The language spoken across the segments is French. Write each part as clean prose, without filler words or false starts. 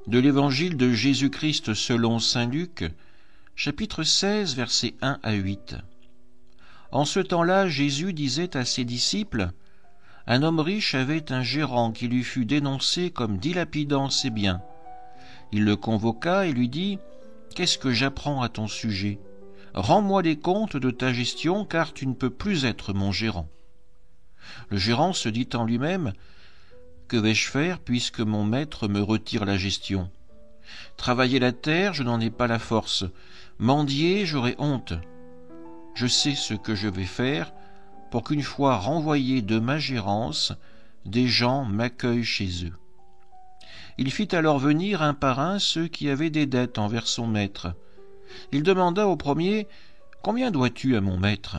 De l'Évangile de Jésus-Christ selon saint Luc, chapitre 16, versets 1 à 8. En ce temps-là, Jésus disait à ses disciples : « Un homme riche avait un gérant qui lui fut dénoncé comme dilapidant ses biens. Il le convoqua et lui dit : « Qu'est-ce que j'apprends à ton sujet ? Rends-moi les comptes de ta gestion, car tu ne peux plus être mon gérant. » Le gérant se dit en lui-même : « Que vais-je faire puisque mon maître me retire la gestion ? Travailler la terre, je n'en ai pas la force. Mendier, j'aurai honte. Je sais ce que je vais faire pour qu'une fois renvoyé de ma gérance, des gens m'accueillent chez eux. » Il fit alors venir un par un ceux qui avaient des dettes envers son maître. Il demanda au premier : « Combien dois-tu à mon maître ? »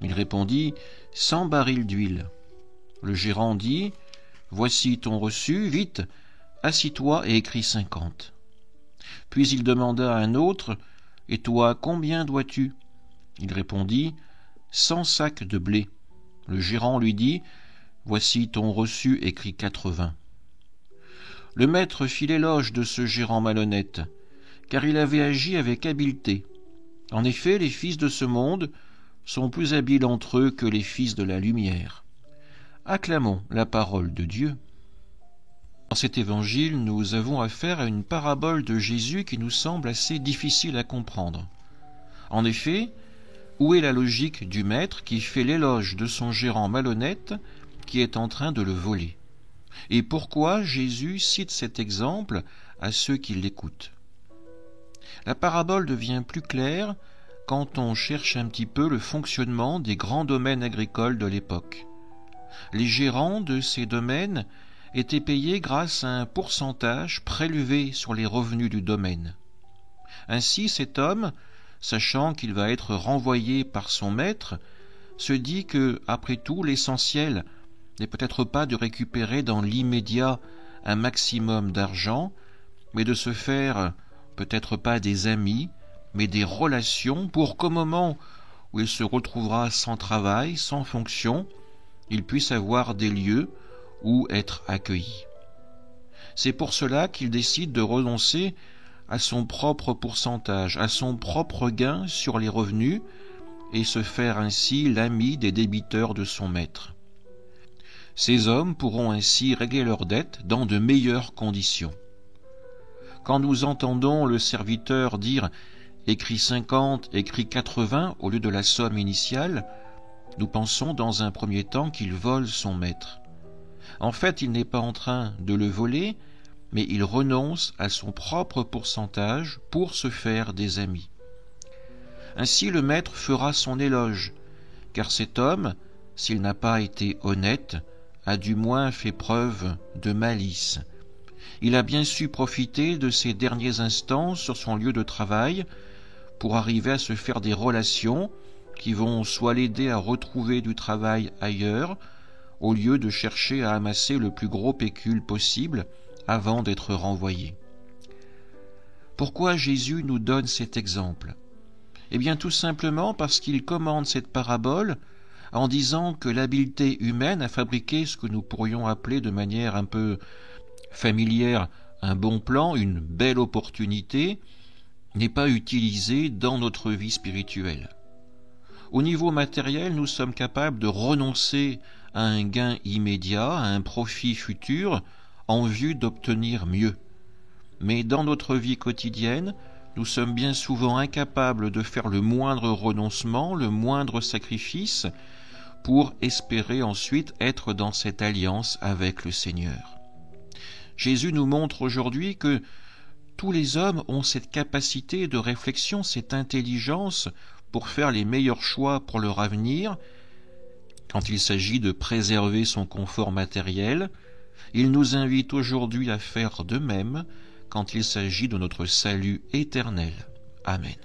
Il répondit : « 100 barils d'huile. » Le gérant dit : « Voici ton reçu, vite, assis-toi et écris 50. » Puis il demanda à un autre : « Et toi, combien dois-tu ? » Il répondit : « 100 sacs de blé. » Le gérant lui dit : « Voici ton reçu, écrit 80. » Le maître fit l'éloge de ce gérant malhonnête, car il avait agi avec habileté. En effet, les fils de ce monde sont plus habiles entre eux que les fils de la lumière. Acclamons la parole de Dieu. Dans cet évangile, nous avons affaire à une parabole de Jésus qui nous semble assez difficile à comprendre. En effet, où est la logique du maître qui fait l'éloge de son gérant malhonnête qui est en train de le voler ? Et pourquoi Jésus cite cet exemple à ceux qui l'écoutent ? La parabole devient plus claire quand on cherche un petit peu le fonctionnement des grands domaines agricoles de l'époque. Les gérants de ces domaines étaient payés grâce à un pourcentage prélevé sur les revenus du domaine. Ainsi, cet homme, sachant qu'il va être renvoyé par son maître, se dit que, après tout, l'essentiel n'est peut-être pas de récupérer dans l'immédiat un maximum d'argent, mais de se faire peut-être pas des amis, mais des relations pour qu'au moment où il se retrouvera sans travail, sans fonction, il puisse avoir des lieux où être accueilli. C'est pour cela qu'il décide de renoncer à son propre pourcentage, à son propre gain sur les revenus, et se faire ainsi l'ami des débiteurs de son maître. Ces hommes pourront ainsi régler leurs dettes dans de meilleures conditions. Quand nous entendons le serviteur dire « écrit 50, écrit 80 » au lieu de la somme initiale, nous pensons dans un premier temps qu'il vole son maître. En fait, il n'est pas en train de le voler, mais il renonce à son propre pourcentage pour se faire des amis. Ainsi, le maître fera son éloge, car cet homme, s'il n'a pas été honnête, a du moins fait preuve de malice. Il a bien su profiter de ses derniers instants sur son lieu de travail pour arriver à se faire des relations qui vont soit l'aider à retrouver du travail ailleurs, au lieu de chercher à amasser le plus gros pécule possible avant d'être renvoyé. Pourquoi Jésus nous donne cet exemple ? Eh bien, tout simplement parce qu'il commande cette parabole en disant que l'habileté humaine à fabriquer ce que nous pourrions appeler de manière un peu familière un bon plan, une belle opportunité, n'est pas utilisée dans notre vie spirituelle. Au niveau matériel, nous sommes capables de renoncer à un gain immédiat, à un profit futur, en vue d'obtenir mieux. Mais dans notre vie quotidienne, nous sommes bien souvent incapables de faire le moindre renoncement, le moindre sacrifice, pour espérer ensuite être dans cette alliance avec le Seigneur. Jésus nous montre aujourd'hui que tous les hommes ont cette capacité de réflexion, cette intelligence pour faire les meilleurs choix pour leur avenir. Quand il s'agit de préserver son confort matériel, il nous invite aujourd'hui à faire de même quand il s'agit de notre salut éternel. Amen.